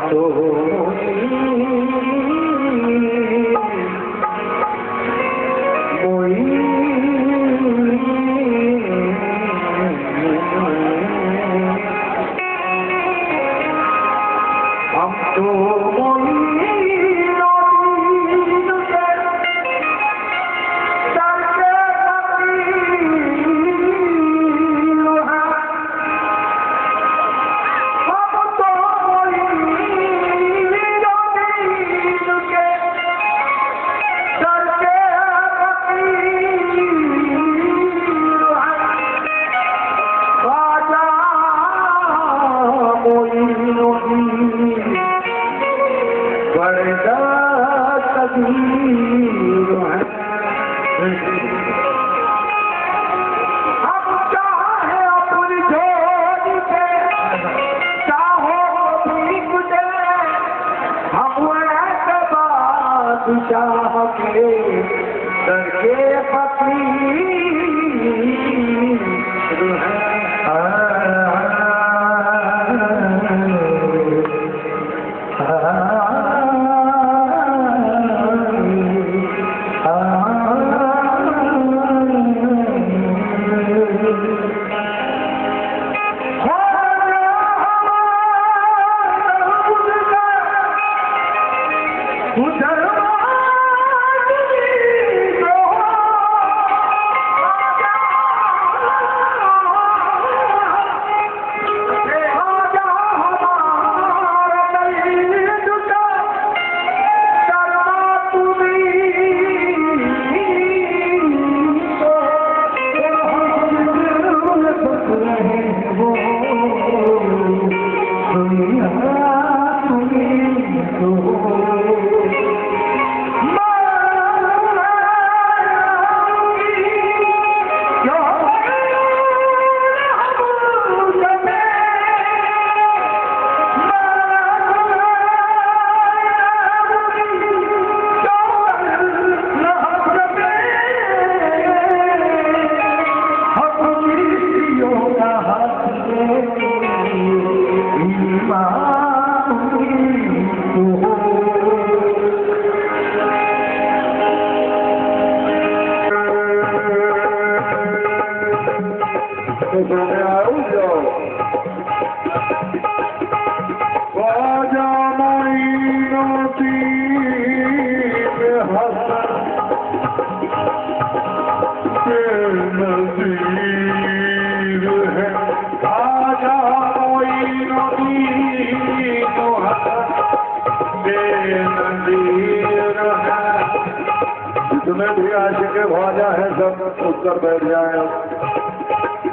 तो जितने भी आशिक के ख्वाजा है सब उत्तर बैठ जाए।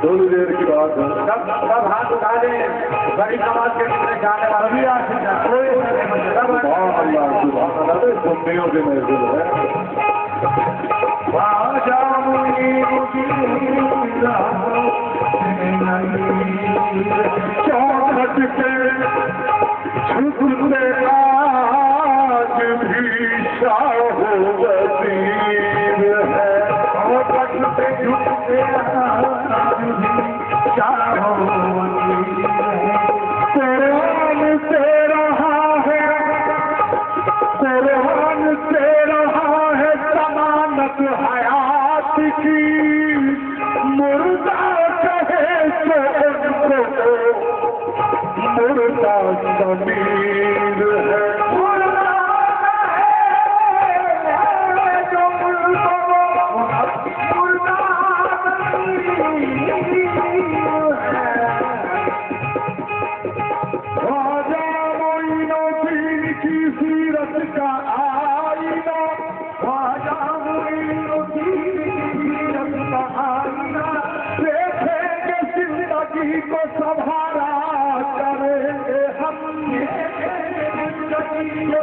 थोड़ी देर की बात है। सब हाथ उठा दें। बड़ी नमाज के लिए जाने वाले भी आशिक हैं। सुन्नियों के महसूल है। ख्वाजा चौखट पे झुकते आज भी शाह वजीर है। चौखट पे झुकते आज भी शाह वजीर है। कुरान से रहा है, कुरान से रहा है जमानत हयात की। मुर्दा कहे तो उनको मुर्दा ज़मीर है। को सवारा करेंगे हम,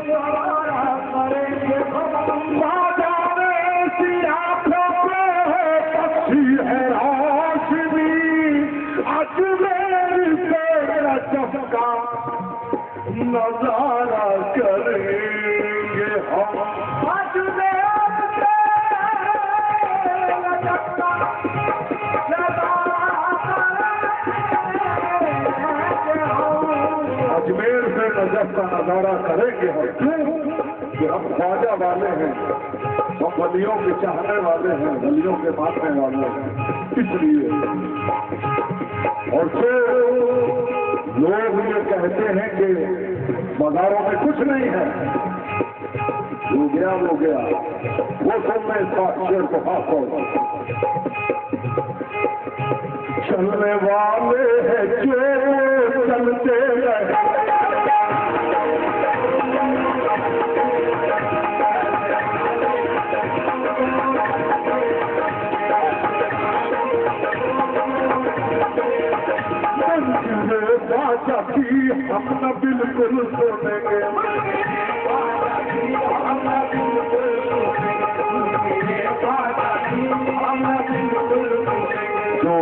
सवारा करेंगे हम। राजा में सियासों को पक्षी है रोशनी, अजमेर से रजब का नजारा करेंगे हम। अजमेर से नजर का नजारा करेंगे हम क्यों कि हम ख्वाजा वाले हैं, हम वलियों के चाहने वाले हैं, वलियों के मानने वाले हैं। इसलिए और फिर लोग ये कहते हैं कि बाजारों में कुछ नहीं है, वो गया वो सब में शेर को हाथ हो। चलने वाले हैं जो चलते रहे, बाजा की हम न बिल्कुल सुनेंगे, जो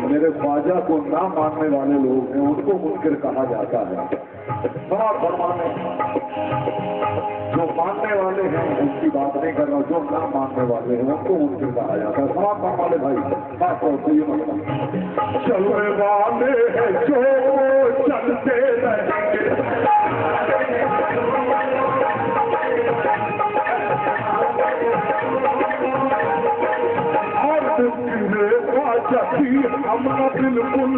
मेरे ख्वाजा को ना मानने वाले लोग हैं उनको मुनकिर कहा जाता है। बड़ा फरमाने जो मानने वाले हैं उनकी बात नहीं कर रहा, जो ना मानने वाले हैं उनको मुनकिर कहा जाता है। सवाल करने वाले भाई बात तो ये मतलब चलने वाले हैं जो चलते रहेंगे, हम बिल्कुल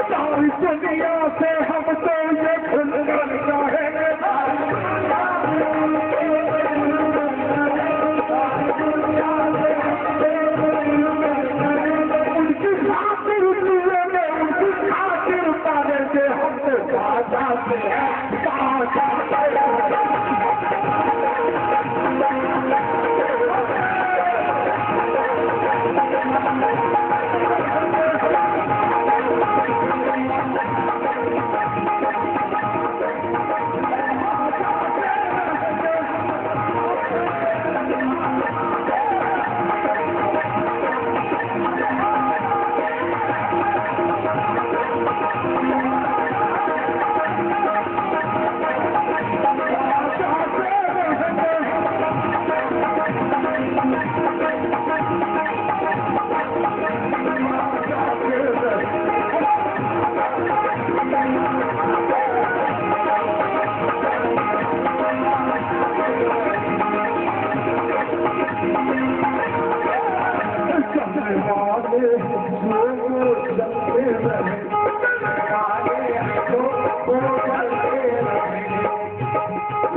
सारी दुनिया से हम तो ये खुलकर चाहेंगे, उनकी खातिर उनकी खातिर पाने से हम तो बाजा से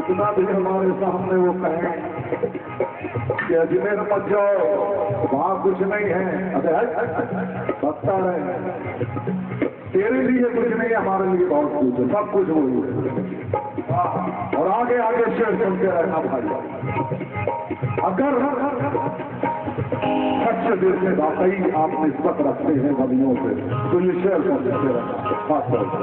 इतना भी हमारे सामने वो कहें कि अजमेर मत जाओ वहां कुछ नहीं है, अरे बता रहे तेरे लिए कुछ नहीं, हमारे लिए बहुत कुछ है, सब कुछ वही है। और आगे आगे शेर सुनते रहना भाई। अगर सच्चे दिल से वाकई आप निस्बत रखते हैं वलियों से तो ये शेर सुनते रहना खास तौर से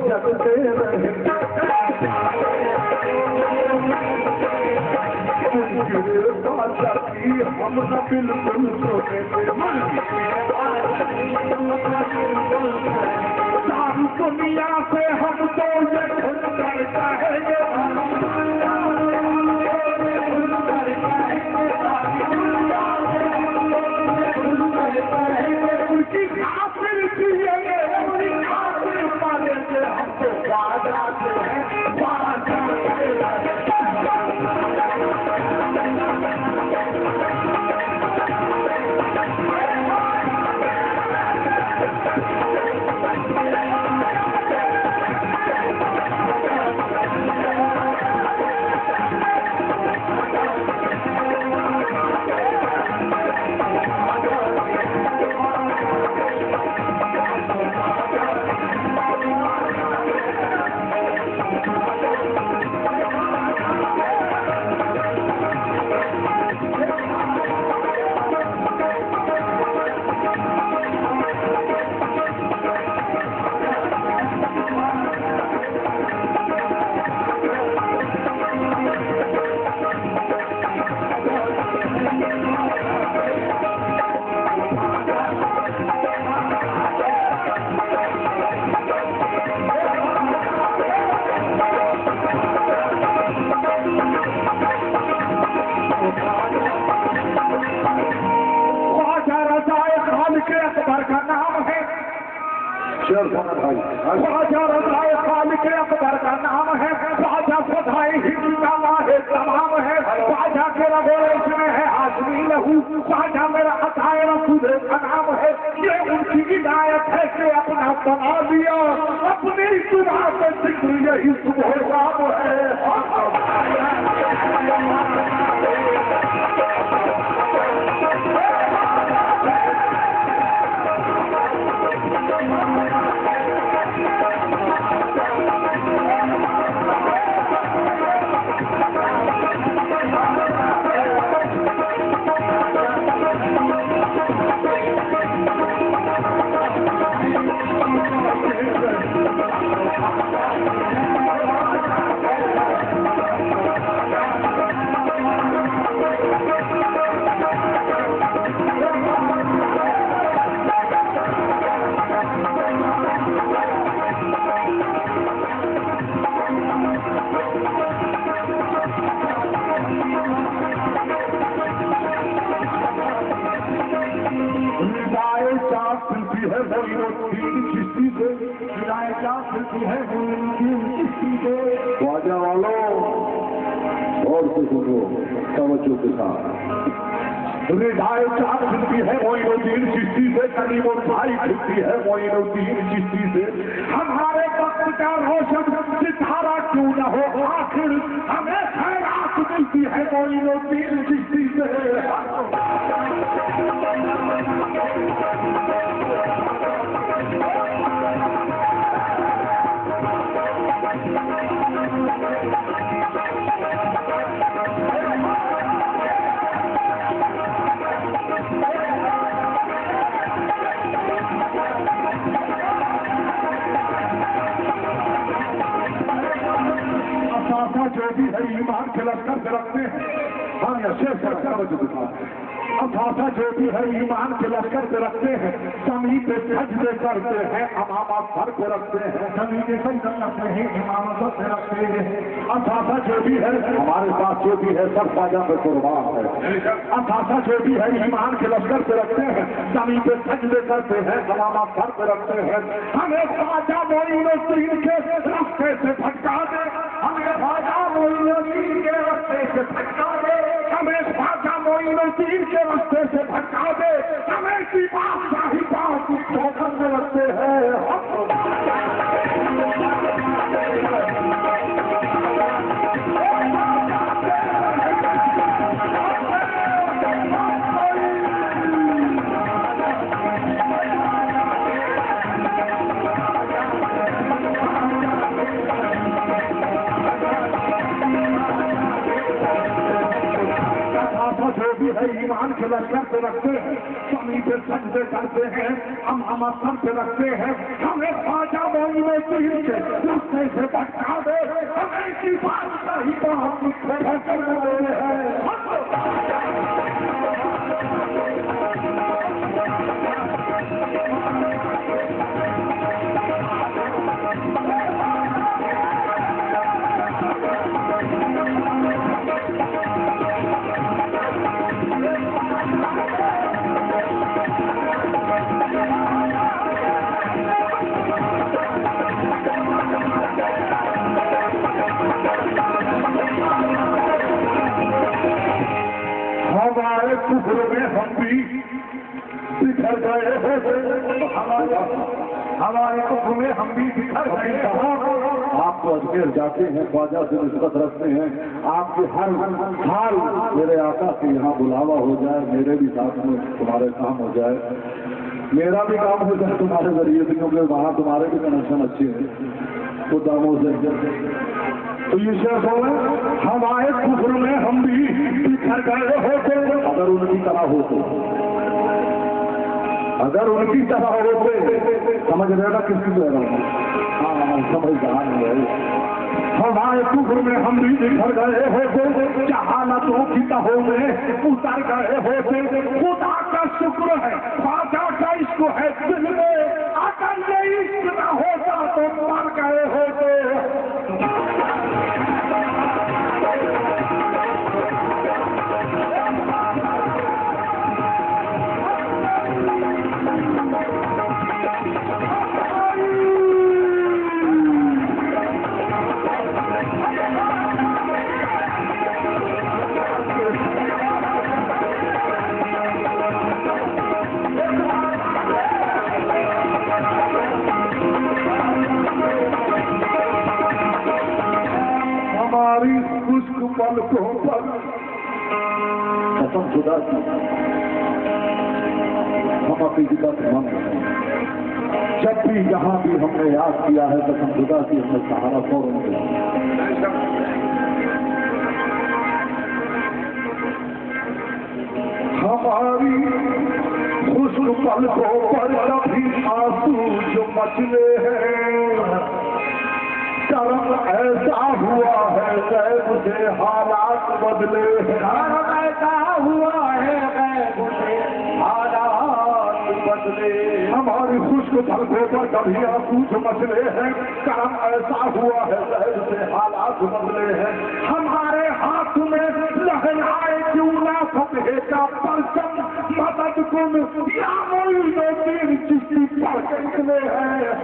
चलते रहे, हम न बिल्कुल सारी दुनिया से हम तो ये चाहेंगे, उनकी खातिर जिएंगे, उनकी खातिर पाने से हमको वादा है, वादा मिरर था भाई। ख्वाजा रज़ाए खालिक अकबर का नाम है, ख्वाजा सदाए हिंद का वाहिद तमाम है, ख्वाजा के रगोश में है हाशमी लहू, ख्वाजा मेरा अताए रसूल का नाम है। ये उनकी हिदायत है कि अपना बना दिया, अपनी सुबह से जिक्र यही सुबह शाम है। ख्वाजा वालों और से सुनो तवज्जो के साथ। रिदाए चार खिलती है मोइनुद्दीन चिश्ती से, करीमुल भाई खिलती है मोइनुद्दीन चिश्ती से। हमारे वक्त का रोशन सितारा क्यों न हो, आखिर हमें खैरात मिलती है मोइनुद्दीन चिश्ती से। जो भी है ईमान के लश्कर से रखते हैं, हाँ शेर असासा जो भी है ईमान के लश्कर से रखते हैं, समी पे सजदे करते हैं, अमामा सर पे रखते हैं, समी के सजदे करते हैं, इमाम सर पे रखते हैं। असासा जो भी है हमारे पास जो भी है सब ख्वाजा पे कुर्बान है। असासा जो भी है ईमान के लश्कर से रखते हैं, समी पे सजदे करते हैं, अमामा सर पे रखते हैं। हमें ख्वाजा मोइनुद्दीन के रास्ते से भटका दे, हमें ख्वाजा मोइनुद्दीन के रास्ते से भटका दे, हमें ख्वाजा मोइनुद्दीन के रास्ते से भटका दे, हमें की बादशाही बात ठोकर में रखते हैं। जो भी है ईमान के लश्कर पे रखते हैं, समी पे सजदे करते हैं, हम सर पे रखते हैं। हमें ख्वाजा मोइनुद्दीन के रास्ते से भटका दे, हमें की बादशाही बात ठोकर में रखते हैं। हमारे कुफर में हम भी बिखर गए होते, हमारे कुफर में हम भी बिखर गए। आप तो अजमेर जाते हैं, ख्वाजा से निस्बत रखते हैं, आपके हर हाल मेरे आका से यहाँ बुलावा हो जाए, मेरे भी साथ में तुम्हारे काम हो जाए, मेरा भी काम हो जाए तुम्हारे जरिए से, क्योंकि वहाँ तुम्हारे भी कनेक्शन अच्छे हैं तो दामों से। तो ये शेर बोले हमारे कुफर में हम भी बिखर गए होते, अगर उनकी तरह होते, अगर उनकी तरह होते, समझ रहे ना किसकी तरह? हाँ समझदार है। हमारे कुफर में हम भी बिखर गए होते, जहालतों की तहों में उतर गए होते। खुदा का शुक्र है, ख्वाजा का इश्क है दिल में, अगर ये इश्क न होता तो मर गए होते। हमारी खुश्क पलकों पर कसम खुदा की हम हकीकत मंद हैं। जब भी जहां भी हमने याद किया है कसम खुदा की हमने सहारा फौरन दिया। हमारी खुश्क पलकों पर कभी आंसू जो मचले हैं, करम ऐसा हुआ है गैब से हालात बदले हैं। करम ऐसा हुआ है गैब से हालात बदले। हमारी खुश्क पलकों पर कभी आंसू जो मचले हैं, करम ऐसा हुआ है गैब से हालात बदले हैं। हमारे हाथ में लहराए क्यों ना फतह का परचम, मदद कुन या मोइनो तीर चिश्ती पढ़ के निकले हैं।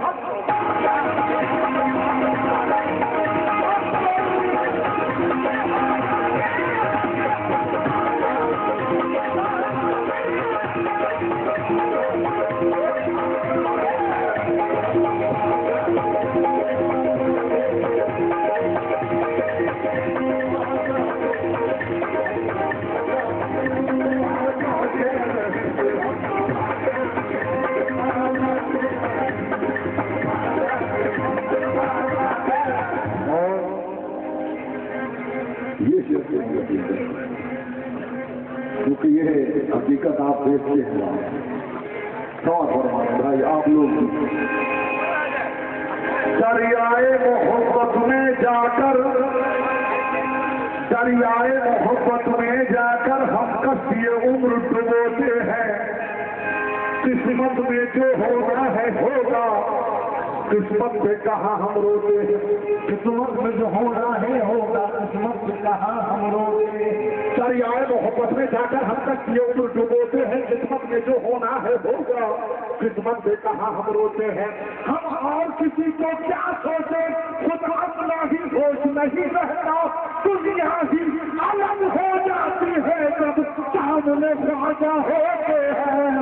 क्योंकि ये हकीकत आप देखते हैं। सवाल फरमाए भाई आप लोग दरियाए मोहब्बत में जाकर, दरियाए मोहब्बत में जाकर हम कस्तिए उम्र डुबोते हैं। किस्मत में जो होना है होगा, किस्मत पे कहाँ हम रोते हैं। किस्मत में जो होना है होगा, किस्मत में कहाँ हम रोते। दरियाए मोहब्बत में जाकर हम तक ये उम्र डुबोते हैं। किस्मत में जो होना है होगा, किस्मत में कहाँ हम रोते हैं। हम और किसी को क्या सोचे, खुदा अपना ही होश नहीं रहता। दुनिया ही अलग हो जाती है जब सामने ख्वाजा होते हैं।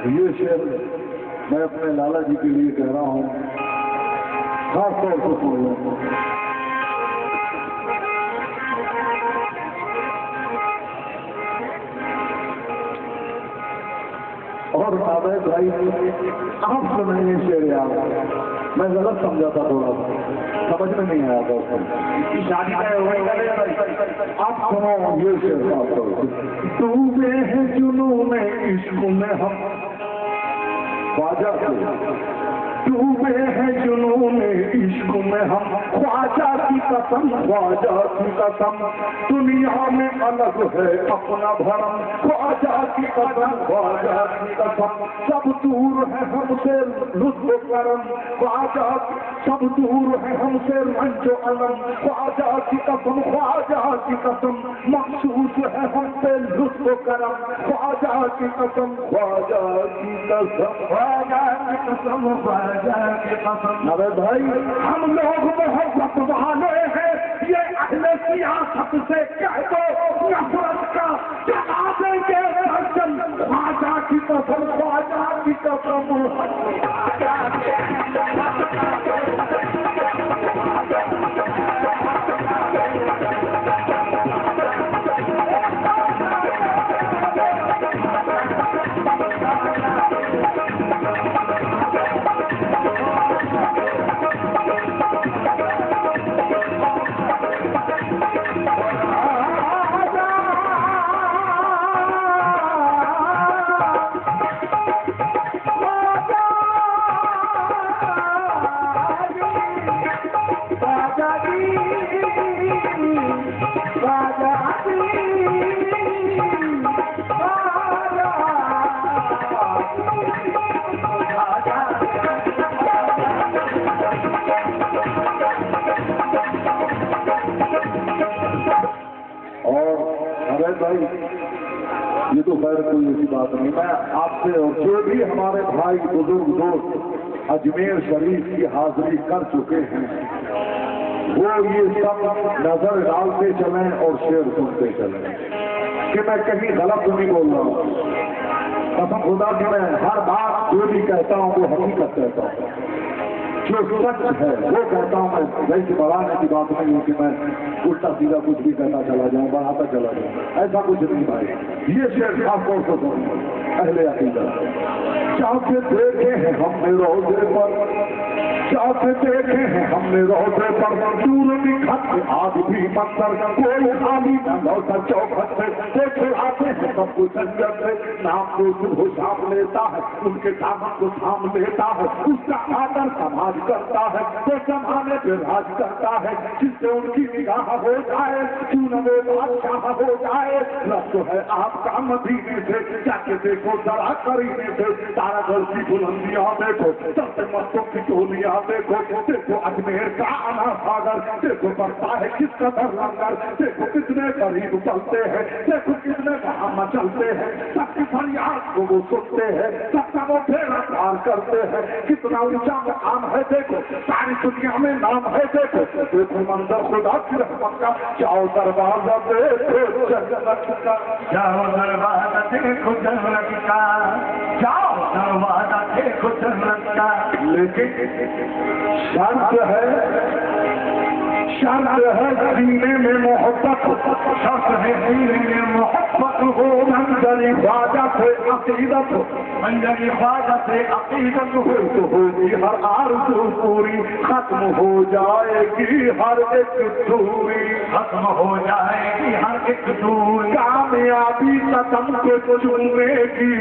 ये शेर मैं अपने लाला जी के लिए कह रहा हूँ, खास तौर से सुन लो। और आबेद भाई आप सुनाइए शेर यार, मैं गलत समझा था, थोड़ा समझ में नहीं आया था उसको। शादी आप सुनो ये शेर खास तौर से। डूबे हैं जुनून में इश्क में हम, ख्वाजा से डूबे हैं जुनून इश्क में हम, ख्वाजा की कसम, ख्वाजा की कसम। दुनिया में अलग है अपना भरम, ख्वाजा की कसम, ख्वाजा की कसम। सब दूर है हमसे लुत्फ करम, ख्वाजा सब दूर है हमसे रंजो अलम। ख्वाजा की कसम, ख्वाजा की कसम। मखसूस है हमसे लुत्फ करम, ख्वाजा की कसम, ख्वाजा की कसम, ख्वाजा की कसम, ख्वाजा की कसम। अरे भाई हम लोग मोहब्बत वाले हैं, ये अहले सियासत से कह दो नफरत का जला देंगे सज्जन। ख्वाजा की कसम, ख्वाजा की कसम। भाई ये तो खैर कोई ऐसी बात नहीं। मैं आपसे और जो भी हमारे भाई बुजुर्ग दोस्त अजमेर शरीफ की हाजिरी कर चुके हैं वो ये सब नजर डालते चलें और शेर सुनते चलें कि मैं कहीं गलत नहीं बोल रहा हूँ। कसम खुदा कि मैं हर बात जो भी कहता हूँ वो हकीकत कहता हूँ, जो सच है वो कहता हूँ। मैं वैसे बढ़ाने की बात नहीं है कि मैं उल्टा सीधा कुछ भी कहता चला जाऊँ, बढ़ाता चला जाऊँ, ऐसा कुछ नहीं भाई। ये शेर खासतौर से सुनो पहले अकीदा। चाहते देखे हैं हमने रोजे पर, चाहते देखे हैं हमने रोजे पर, दूर भी खत आज भी मंदिर, कोई खाली न लौटा चौखट से, देखे आते हैं सब कुछ अंदर से, नाम को सुबह शाम लेता है, उनके दामन को थाम लेता है, उसका आदर समाज करता है, तो जमाने पे राज करता है, जिससे उनकी निगाह हो जाए, क्यों न वो बादशाह हो जाए। रब तो है आपका मदीने से, जाके देखो जरा करीने से, तारा घर की बुलंदियां देखो, सबसे मस्तों की टोलियां देखो, देखो अजमेर का आना सागर, देखो बढ़ता है किस कदर लंगर, देखो कितने गरीब चलते हैं, देखो कितने वहां मचलते हैं, सबकी फरियाद को वो सुनते हैं, सबका वो फेरा पार करते हैं, कितना ऊंचा मुकाम है देखो, सारी दुनिया में नाम है देखो, देखो मंदिर खुदा की रहमत का, जाओ दरवाजा देखो जन्नत का, जाओ दरवाजा देखो जन्नत का, जाओ दरवाजा देखो जन्नत का। लेकिन शर्त है सीने में मोहब्बत, शर्त है सीने में मोहब्बत हो, मंजर इबादत है अकीदत, मंजर इबादत है अकीदत हो, तो होगी हर आरज़ू पूरी, खत्म हो जाएगी हर एक दूरी, खत्म हो जाएगी हर एक दूरी, कामयाबी कदम को चूमेगी,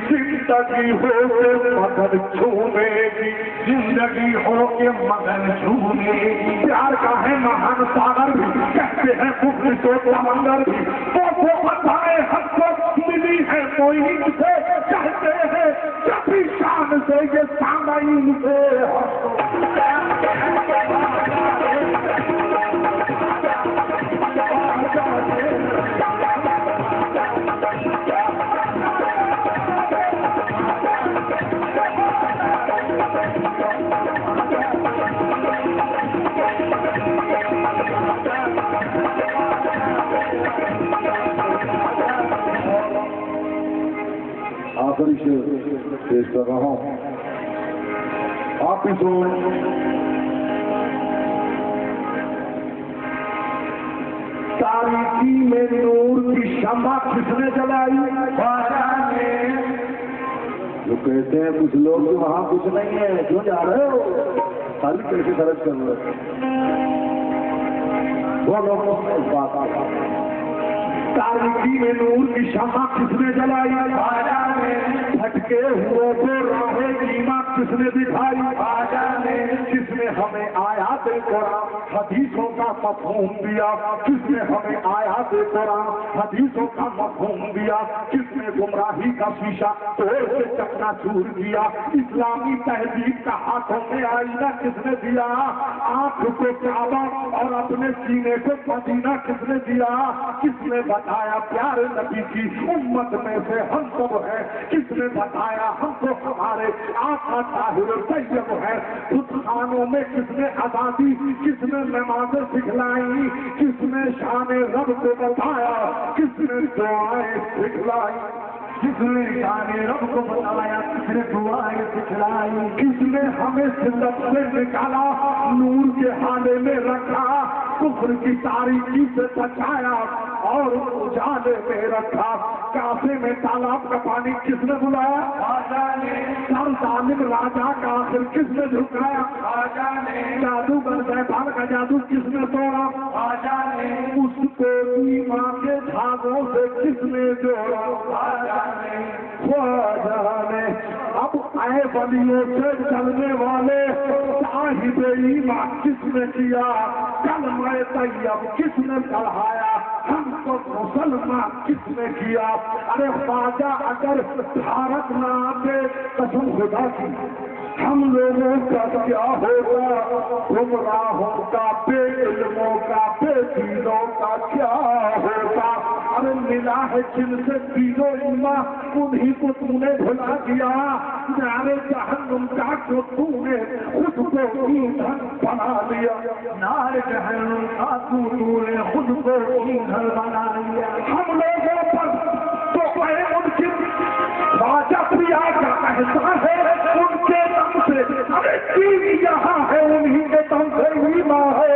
जिंदगी हो के मगर छूमेगी, जिंदगी हो के मगर छूमेगी। प्यार का है महान सागर भी, कहते हैं मुफ्त तो समंदर भी, वो बताए हमको मिली है कोई से, कहते हैं कभी शान से ये सामाइन से। आखिरी से पेश कर रहा हूँ, आप ही सुन। तारीकी में नूर की शम्मा किसने जलाई? ख्वाजा ने। जो कहते हैं कुछ लोग कि वहाँ कुछ नहीं है, क्यों जा रहे हो, खाली कैसे खर्च कर रहे वो लोगों में बात आ। तारीकी में नूर की शम्मा किसने जलाई? ख्वाजा ने। भटके हुए को राहे कीमा किसने दिखाई? ख्वाजा ने। किसने हमें आयात कुरान हदीसों का मफ़हूम दिया? किसने हमें आयात कुरान हदीसों का मफ़हूम दिया? किसने गुमराही का शीशा तोड़ के चकनाचूर किया? इस्लामी तहजीब का हाथों में आईना किसने दिया? आंख को काबा और अपने सीने को मदीना किसने दिया? किसने बताया प्यारे नबी की उम्मत में से हम सब है? किसने बताया हमको हमारे आका ताहिर तैयब है? खुद खानों में किसने आजादी, किसने नमाज़ें सिखलाई? किसने शान रब को बताया? किसने दुआएं सिखलाई? जिसने शान रब को बताया, किसने दुआएं सिखलाई? किसने हमें सिलत से निकाला, नूर के हाले में रखा, कुफ्र की तारीकी से बचाया और उजाले में रखा? काफे में तालाब का पानी किसने बुलाया? ख्वाजा ने। सर जालिम राजा का आखिर किसने झुकाया? ख्वाजा ने। जादूगर शैतान का जादू किसने तोड़ा? ख्वाजा ने। उसको ईमान के धागों से किसने जोड़ा? ख्वाजा ने। ख्वाजा ने। अब आए बलियों से चलने वाले साहिब ईमान किसने किया? कलमा तैयब किसने पढ़ाया? हमको मुसलमान किसने किया? अरे ख्वाजा अगर भारत न आते, कसम खुदा की हम लोगों का क्या होगा? गुमराहों का, बेइल्मों का, बेदीनों का क्या होगा? प्यार मिला है जिनसे पीरो इमा, उन्हीं को तूने भुला दिया। नारे जहन्नुम का जो तूने खुद को ईंधन बना लिया। नारे जहन्नुम का तूने खुद को ईंधन बना लिया। हम लोगों पर तो उनकी ख्वाजा प्रिया का एहसास है, उनके दम से अरे चीज यहाँ है, उन्हीं के दम से ईमा है।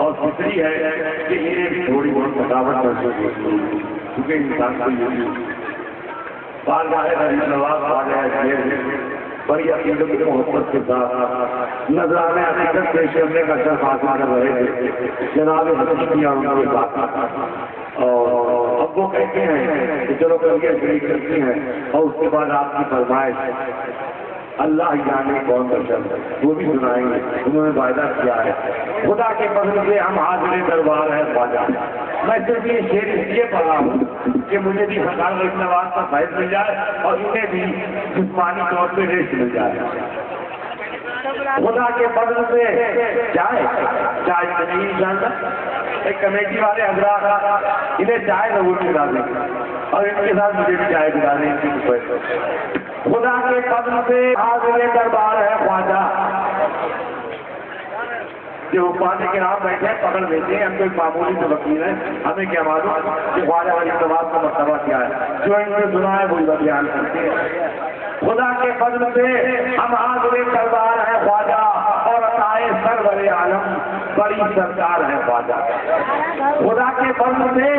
और दूसरी है कि ये भी थोड़ी बहुत थकावट महसूस होती है, क्योंकि इंसान को ये बार बार नवाज आ गया बड़ी अकीदत की मोहब्बत के साथ नजराने हकीकत पेश करने का शर्फ हासिल कर रहे थे जनाब हकीमिया उनके साथ। और अब वो कहते हैं कि चलो करिए शरीक करती हैं, और उसके बाद आपकी फरमाइश अल्लाह जाने कौन बचन वो भी सुनाएंगे। उन्होंने वायदा किया है खुदा के फजल से हम हाजिर दरबार है ख्वाजा। मैं सिर्फ ये शेर इसलिए पढ़ा हूँ कि मुझे भी सरकार नवाज का फैज मिल जाए और इन्हें भी जिस्मानी तौर पर रेस्ट मिल जाए। खुदा के फजल से चाय चाय नहीं जानता, एक कमेटी वाले हजरात इन्हें चाय जरूर पिला देंगे और इनके साथ मुझे भी चाय पिला देंगे। खुदा के फजल से हाजिर दरबार है ख्वाजा। जो पाने के नाम बैठे पकड़ लेते हैं, हम कोई मामूली से वकील है, हमें क्या मालूम कि ख्वाजा वाली नवाज का मर्तबा क्या है। जो इन्होंने सुना है वही बयान करते हैं। खुदा के फजल से हम हाजिर दरबार है ख्वाजा और अताए सरवर आलम बड़ी सरकार है ख्वाजा। खुदा के फजल से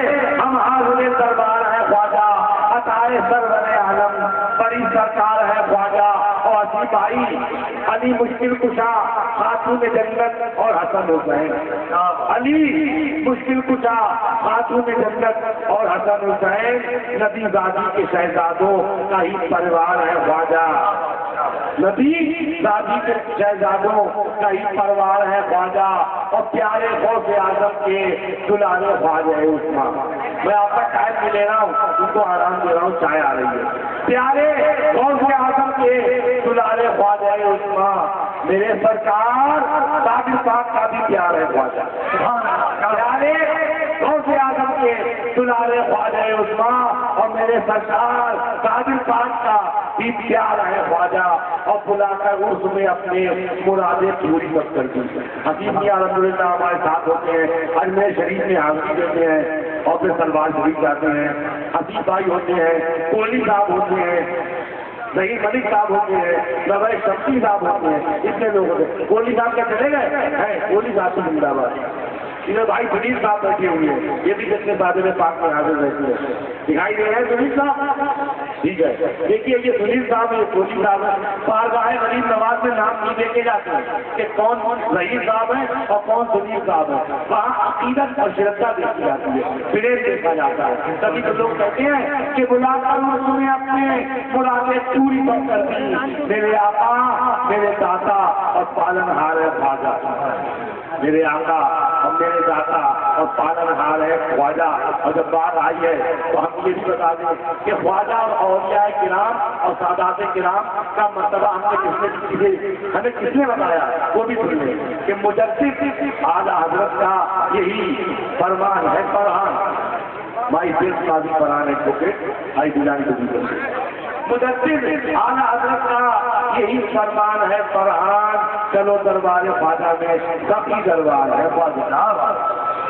हम हाजिर दरबार है ख्वाजा अताए सरवर आलम बड़ी सरकार है ख्वाजा। और असी भाई अली मुश्किल कुशा खातून जन्नत और हसन हुसैन, अली मुश्किल कुशा खातून जन्नत और हसन हुसैन नबी दादी के शहजादों का ही परिवार है ख्वाजा। नबी दादी के शहजादों का ही परिवार है ख्वाजा और प्यारे गौसे आजम के दुलारे ख्वाजा है उस्मा। मैं आपका टाइम भी ले रहा हूँ, उनको आराम दे रहा हूँ, चाय आ रही है। प्यारे गौसे आजम के दुलारे ख्वाजा है उस्मा। मेरे सरकार साबिर पाक का भी प्यार है ख्वाजा। प्यारे गौसे आजम के दुलारे ख्वाजा है उस्मा और मेरे सरकार साबिर पाक का भी प्यार है ख्वाजा। और बुलाकर उर्स में अपने मुरादें पूरी मत कर दी। हकीम अल्हम्दुलिल्लाह हमारे साथ होते हैं, अजमेर शरीफ में हाजिरी देते हैं और फिर सलवार शरीफ जाते हैं। हसीब भाई होते हैं, कोहली साहब होते हैं, सही मलिक साहब होते हैं, नवाज शक्ति साहब होते हैं, इतने लोग होते हैं। कोहली साहब क्या चले गए हैं? कोहली साहब तो जिंदाबाद। इधर भाई सुनील साहब बैठे हुए हैं, ये भी जितने बादल में पाक में हाजिर रहते हैं, दिखाई दे रहे हैं सुनील साहब। ठीक है, देखिए ये सुनील साहब, ये कोहली साहब है। बारगाह गरीब नवाज में नाम नहीं देखे जाते कि कौन रहीम साहब है और कौन सुनील साहब है। वहाँ अकीदत और श्रद्धा देखी जाती है, प्रेम देखा जाता है। तभी तो लोग कहते हैं कि बुलाकर उसने अपने मुरादें पूरी कर दी। मेरे आका, मेरे दाता और पालनहार है ख्वाजा। मेरे आका और मेरे दाता और पालनहार है ख्वाजा। और जब बात आई है तो हम ये भी बता दें कि ख्वाजा और औलिया किराम और सादात किराम का मर्तबा हमें किसने बताया, वो भी सुन लें कि मुजद्दिद आला हजरत का यही फरमान है। फरमान माई देश काजी फरहान है ठोके आई दिलानी को मुजद्दिद आला हज़रत का यही फरमान है, फरहान चलो दरबार ख्वाजा में, सभी दरबार है ख्वाजा।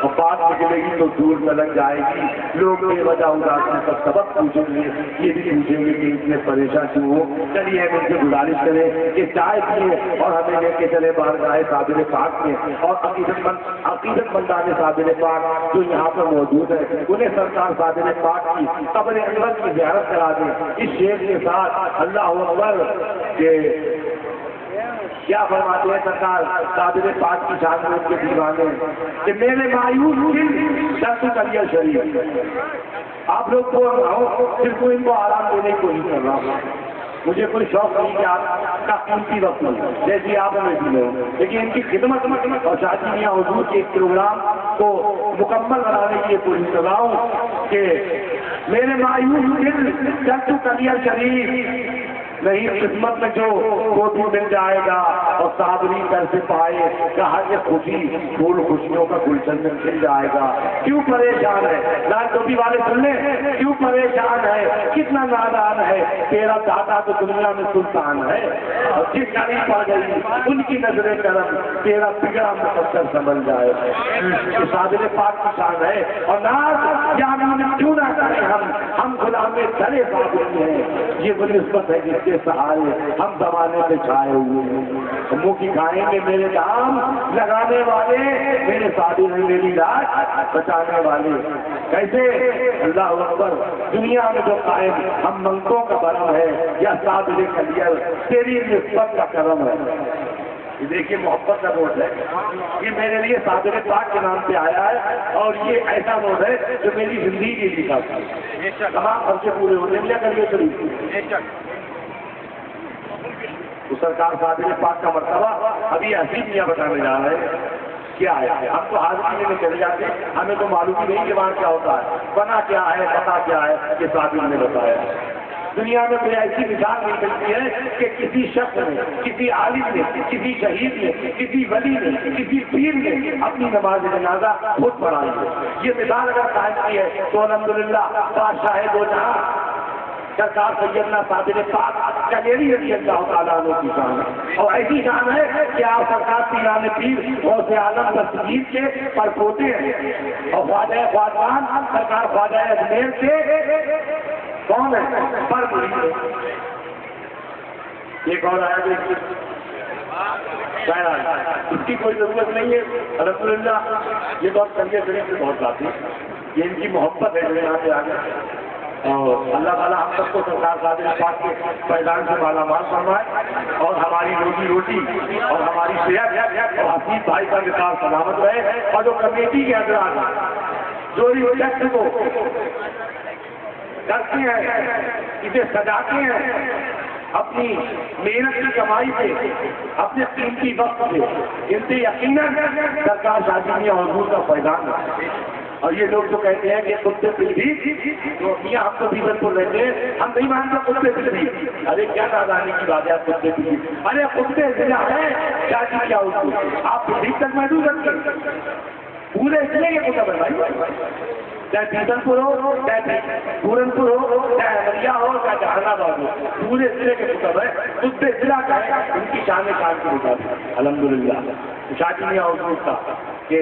और बात निकलेगी तो दूर में लग जाएगी, लोग बेवजह उदासी का सबक पूछेंगे, ये भी पूछेंगे कि इतने परेशान क्यों हो। चलिए हम उनसे गुजारिश करें कि चाय पिए और हमें लेके चले बारगाह साबिर पाक में, और अकीदतमंदान साबिर पाक जो यहाँ पर मौजूद है उन्हें सरकार साबिर पाक की कब्र अनवर की ज़ियारत करा दें। इस शेर के साथ अल्लाह अकबर के क्या फरमाते हैं सरकार साबिर पाक की शान में उनके दीवाने कि मेरे मायूस दिल दर्द करिया शरीफ। आप लोग बोल रहा हो, फिर कोई इनको आराम देने को नहीं कर रहा हूँ। मुझे कोई शौक नहीं कि आपका कीमती वक्त हो जैसी आप हमें भी लो, लेकिन इनकी खिदमत और शादी मियां हुजूर के प्रोग्राम को मुकम्मल बनाने के लिए कोशिश कर रहा हूँ कि मेरे मायूस दिल दर्द करिया शरीफ नहीं, खिदमत में जो वो भी मिल जाएगा और साबरी कर से पाए कहा कि खुशी फूल खुशियों का गुलशन में खिल जाएगा। क्यों परेशान है लाल टोपी वाले सुनने, क्यों परेशान है, कितना नादान है, तेरा दादा तो दुनिया में सुल्तान है और जिस गाड़ी पड़ गई उनकी नजरें करम तेरा बिगड़ा मुकद्दर समझ जाए। साबिर पाक की शान है और नाज या क्यों ना करें हम गुलाम में चले साबिर हैं। ये वो निस्बत है जिसके सहारे हम जमाने में छाए हुए हैं। मुंह की खाएंगे मेरे दाम लगाने वाले, मेरे शादी में मेरी रात बचाने वाले। कैसे अल्लाह अकबर दुनिया में जो कायम हम मंगतों का भरम है या साबिर कलियर तेरी निस्बत का करम है। ये देखिए मोहब्बत का नोट है, ये मेरे लिए साबिर पाक के नाम से आया है और ये ऐसा नोट है जो मेरी जिंदगी के लिए था। तमाम खर्चे पूरे होने क्या करिए शरीफ तो सरकार साबिर पाक का मर्तबा अभी हसीब मियां बताने जा रहे हैं क्या है। हम तो हाजिरी में चले जाते, हमें तो मालूम ही नहीं जवान क्या होता है, बना क्या है, पता क्या है, कि साबिर ने बताया। दुनिया में कोई ऐसी मिसाल नहीं मिलती है कि किसी शख्स ने, किसी आलिम ने, किसी शहीद ने, किसी वली ने, किसी पीर ने अपनी नमाज जनाजा खुद पढ़ाई है। ये मिसाल अगर कायम की है तो अल्हम्दुलिल्लाह बादशाह दो जहां सरकार सैयदना साबिर पाक कलेरी रज़ी अल्लाह तआला अन्हु की शान है। और ऐसी शान है कि आप सरकार पीराने पीर गौसे आलम दस्तगीर के परपोते हैं और ख्वाजा ख्वाजान सरकार ख्वाजा अजमेर से कौन है पर एक और आया इसकी कोई जरूरत नहीं है। अल्हम्दुलिल्लाह ये बात करिए शरीफ से बहुत बात है, ये इनकी मोहब्बत है जो यहाँ पे आ गए और अल्लाह ताला हम सबको सरकार साबिर पाक के पैदान से मालामाल फरमाए और हमारी रोजी रोटी और हमारी सेहत और हसीब भाई का विकास सलामत रहे। और जो कमेटी के अदराज जो इस शख्स को करते हैं, इसे सजाते हैं अपनी मेहनत की कमाई से, अपने कीमती वक्त से, इनसे यकीनन सरकार शादी मियां हुजूर का फैजान है। और ये लोग जो कहते हैं कि कुत्ते बिल्ली तो यहाँ हम तो बीजलपुर रहते हैं, हम नहीं मानते कुत्ते बिल्ली। अरे क्या नादानी की बात है कुत्ते बिल्ली, अरे कुत्ते जिला है शादी क्या उसको आप ठीक तक महसूस करते पूरे इसलिए ये कुत्ता बनाई, चाहे बीजलपुर हो, चाहे पूरनपुर हो, चाहे अमरिया हो, चाहे जहानाबाद हो, पूरे जिले के कुतब है, कुत्ते जिला का है, उनकी शान शान की होता है। अल्हम्दुलिल्लाह शादी मियां हुजूर का कि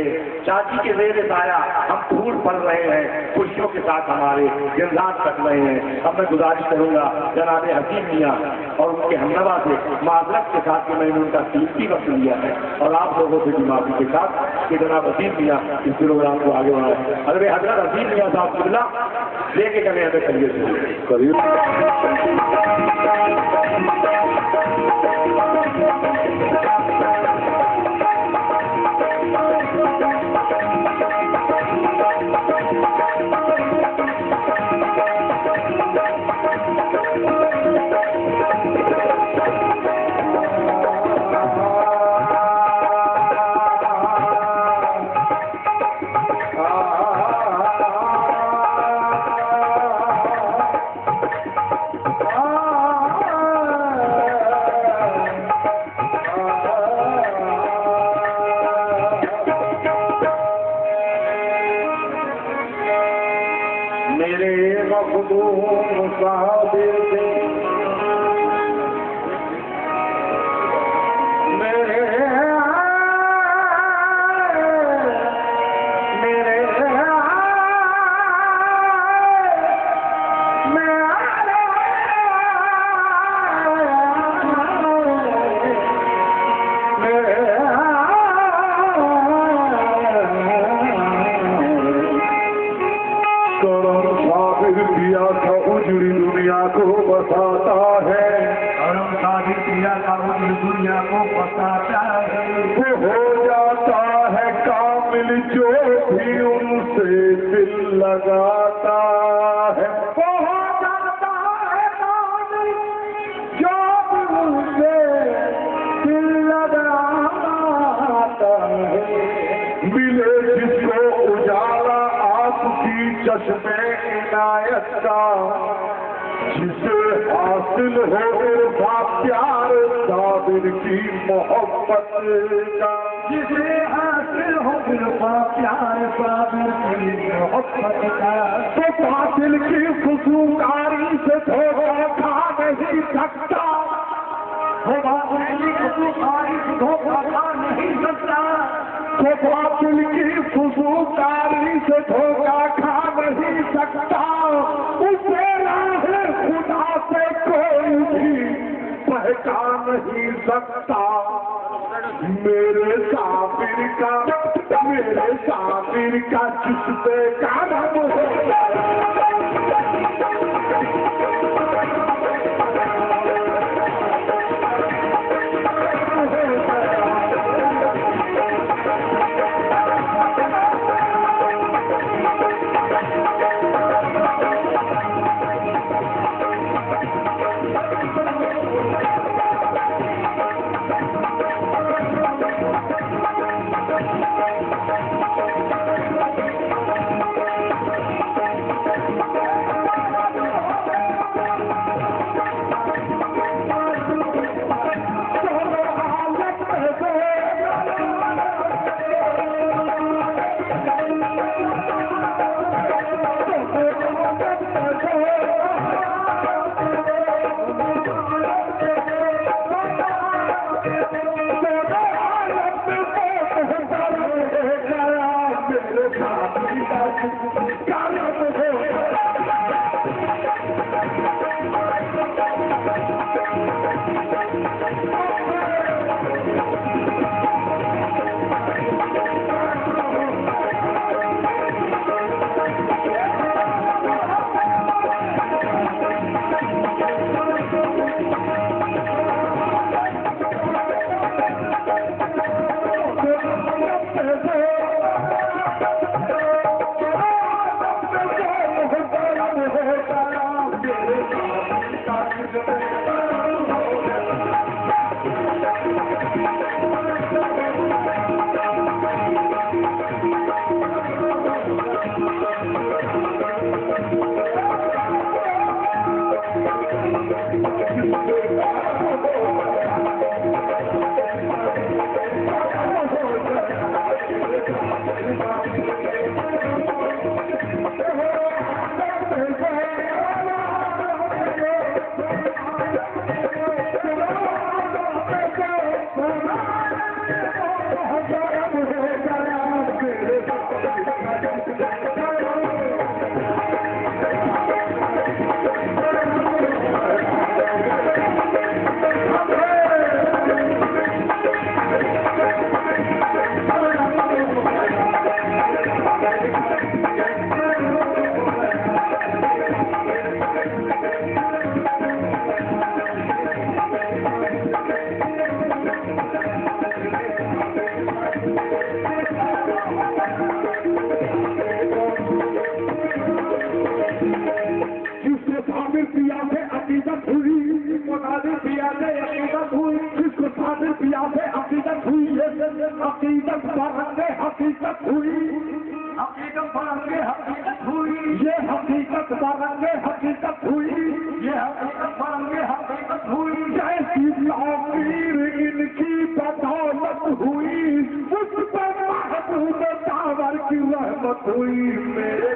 शादी के ज़ेर साया हम फूल पड़ रहे हैं, खुशियों के साथ हमारे दिन रात कट रहे हैं। अब मैं गुजारिश करूंगा जनाब हसीब मियां और उनके हमनवा से माजरत के साथ कि मैंने उनका कीमती वक्त लिया है और आप लोगों से भी माफी के साथ कि जनाब हसीब मियां इस प्रोग्राम को आगे बढ़ाए। अरे हजरत हसीब मियां साहब किबला लेके चले हमें करिए मेरे मखदूम साबिर बताता है। वो हो जाता है कामिल जो भी उनसे दिल लगाता है। वो हो जाता है कामिल जो भी उनसे दिल लगाता है। मिले जिसको उजाला आपकी चश्मे इनायत का, जिसे हासिल हो इरफा प्यार साबिर की मोहब्बत का, जिसे हासिल हो इरफा प्यार साबिर की मोहब्बत का। तो कातिल की फुसूकारी से धोखा खा नहीं सकता। वो बातिल की फुसूकारी से धोखा खा नहीं सकता। तो कातिल की फुसूकारी से धोखा खा नहीं सकता। उसे राह खुदा से कोई भी बहका नहीं सकता। मेरे साबिर का जिसपे काम हो। हकीकत बरंगे हकीकत हुई, हकीकत बरंगे हकीकत हुई, ये हकीकत बरंगे हकीकत हुई, ये हकीकत बरंगे हकीकत हुई। जैसी ताकीर इनकी बदौलत हुई, उस पर महबूब तावर की रहमत हुई। मेरे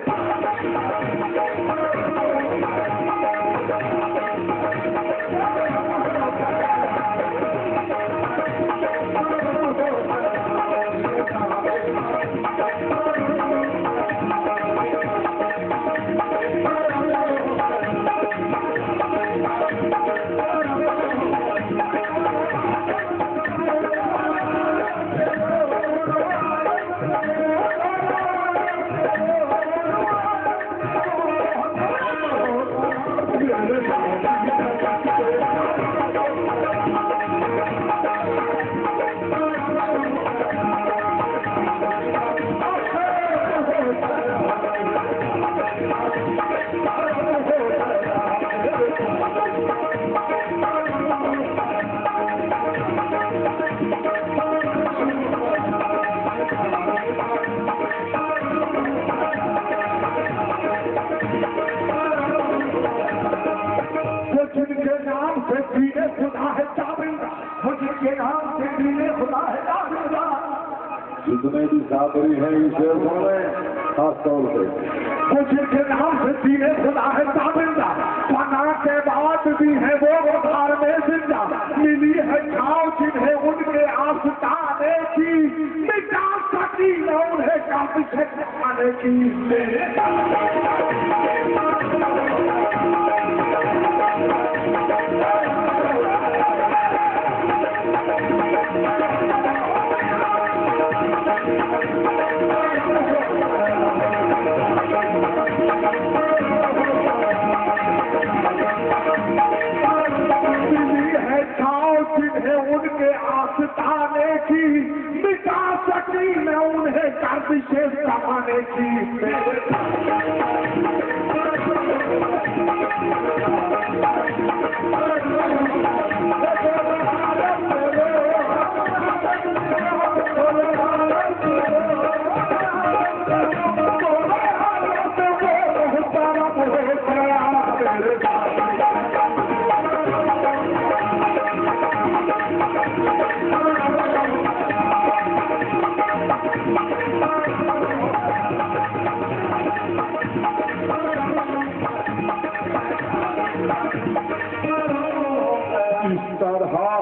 जिनके नाम से दीने खुदा है ताबिंदा, वो जिनके नाम से दीने खुदा है ताबिंदा। जितने भी सादरी हैं इसे बोले खास तौर पे वो जिनके नाम से दीने खुदा है ताबिंदा, फना के बाद भी है वो घर में जिंदा। मिली है छाव जिन्हें उनके आस्ताने की, मिटा सकी न उन्हें काफी से खाने की। उनके आस्ताने की, मिटा सकी मैं उन्हें गर्दिशे जमाने की।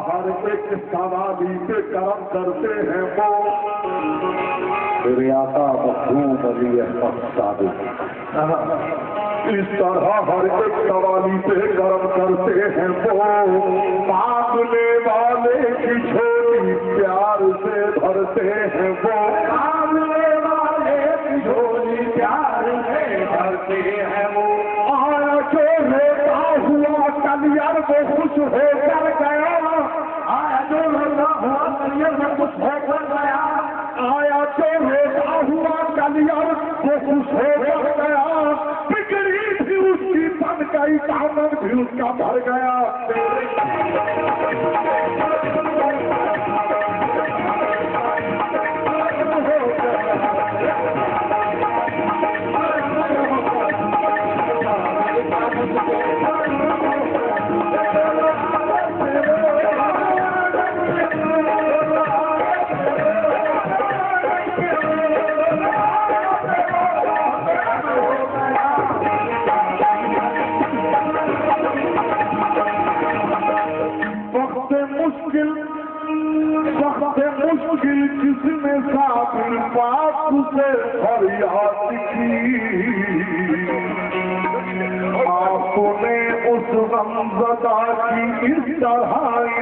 हर एक सवाली पे कर्म करते हैं वो फिर आता मखदूम अली अहमद सादिक। इस तरह हर एक सवाली पे कर्म करते हैं वो, मांगने वाले की झोली प्यार से भरते हैं वो, मांगने वाले की झोली प्यार से भरते हैं वो। आया जो लेता हुआ कलियर वो खुश होकर गया, आया जो लेता हुआ कलियर वो खुश होकर गया, आया जो लेता हुआ कलियर वो खुश होकर गया। बिगड़ी भी उसकी बन गई, दामन भी उसका भर गया। मुश्किल जिसने साबिर बाप से फरियाद की, आपने उस गमज़दा की इस तरह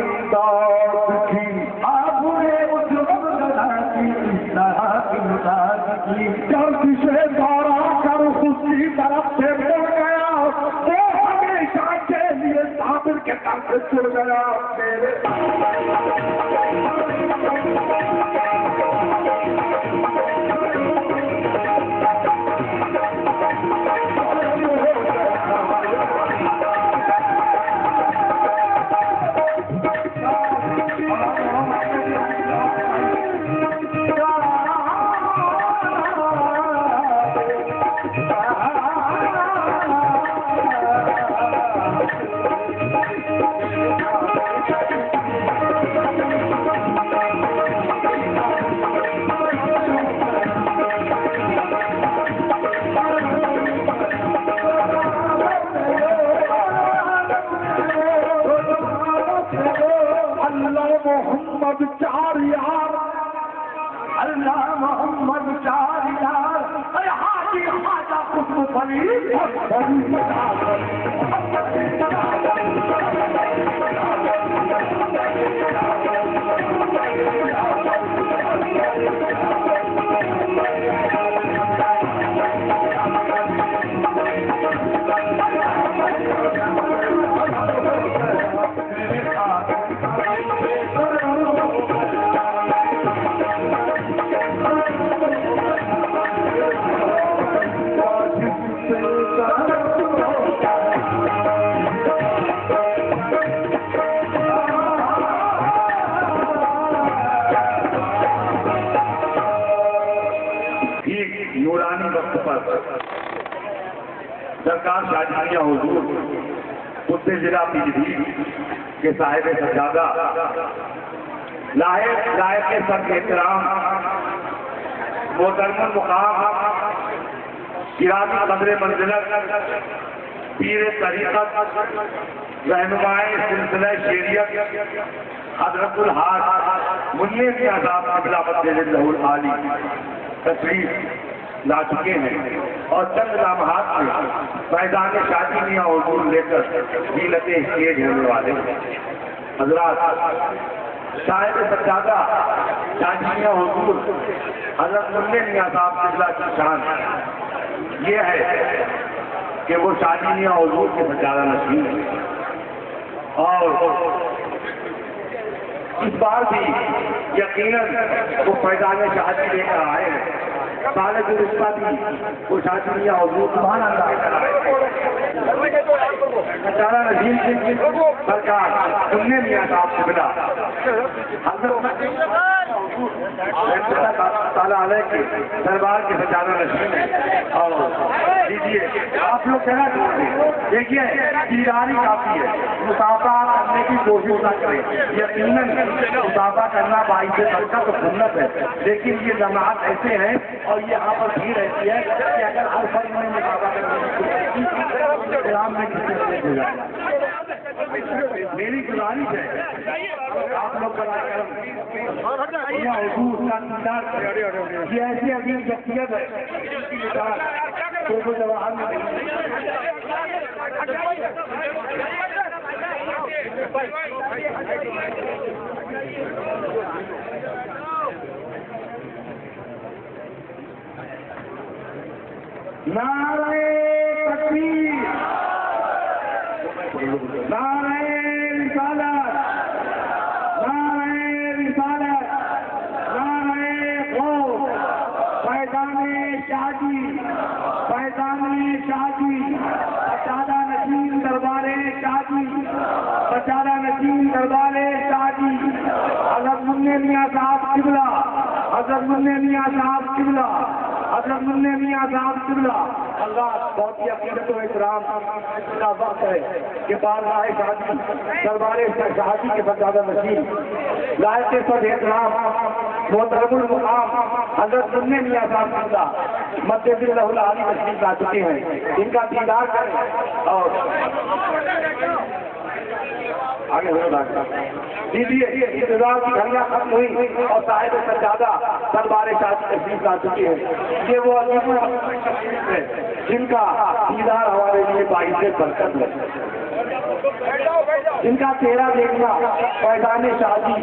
इमदाद की, आपने उस गमज़दा की इस तरह इमदाद की। दर्द से दौड़ा कर उसकी तरफ से मुड़ गया, वो हमेशा के लिए साबिर के दर से जुड़ गया। मोहम्मद चार यार, अल्लाह मोहम्मद चार यार, अरे हाजी हाजा कुछ बनी मंच पर सरकार शाजिया हुजूर मुद्दे जिला पीढ़ी के साहिब सजादा लायक के सर एहतराम मोहतरम मुकाम गिरामी कदरे मंजिलत पीर तरीक़त रहनुमाए सिलसिला शेरियत हज़रतुल हाज मुन्ने मियां साहब क़िबला मद्दिल्लाहुल आली तशरीफ ला चुके हैं और चंद लम्हात में मैदान शादी मियां हुजूर लेकर हीलते स्टेज होने वाले हजरात शायद सज्जादा शादी मियां हुजूर हजरत मुन्ने मियां साहब क़िबला की शान ये है कि वो शादी मियां हुजूर के सज्जादा नशीन है और इस बार भी यकीनन वो फैजान शादी लेकर आए हैं साले गुलिस्ता भी वो शादी मियां हुजूर सुभान सज्जादा नशीन की सरकार मुन्ने मियां साहब क़िबला के दरबार के सजाना नशीन है और दीजिए आप लोग कहना चाहते देखिए दीदारी काफी है मुसाफा करने की कोशिश न करें यकीनन मुसाफा करना भाई से सबका तो सुन्नत है लेकिन ये जमात ऐसे हैं और ये यहाँ पर भीड़ रहती है कि अगर हर फर्ज में मुसाफा करने मेरी गुजारिश है आप लोग ये ऐसी अभी व्यक्तिगत है तो जवाहर में नारे तकबीर नारे रिसालत नारे रिसालत नारे खौफ पैदाने शादी सज्जादा नशीन दरबारे शादी सज्जादा नशीन दरबारे शादी हज़रत मुन्ने मियां साहब क़िबला हज़रत मुन्ने मियां साहब क़िबला हज़रत मुन्ने मियां साहब क़िबला अल्लाह बहुत ही अकीदत और इकराम का वक्त है कि बारगाह शादी दरबारे शादी के सज्जादा नशीन लायक सद एहतराम मोहतरमुल मुकाम हज़रत मुन्ने मियां साहब क़िबला मद्दिल्लाहुल आली तशरीफ ला चुके हैं इनका दीदार करें और आगे दीजिए इंतजार की घड़ियां खत्म हुई और साहिब सज्जादा दरबारे शादी तशरीफ ला चुके हैं ये वो अजीब है जिनका दीदार हमारे लिए बाइसे बरकत है जिनका चेहरा देखना पैदाने शादी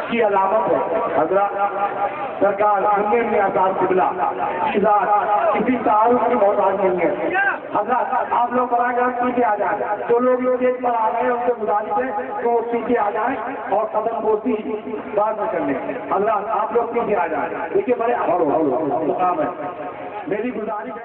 की अलामत है हजरत सरकार मुन्ने मियां साहब क़िबला किसी तारुफ की मोहताज नहीं है हजरत आप लोग पराक्रम पीछे आ जाए जो लोग एक पर आ गए उनसे गुजारिश है तो पीछे आ जाए और कदम बोसी बाद में करने हजरत आप लोग पीछे आ जाए देखिए बड़े मुकाम है मेरी गुजारिश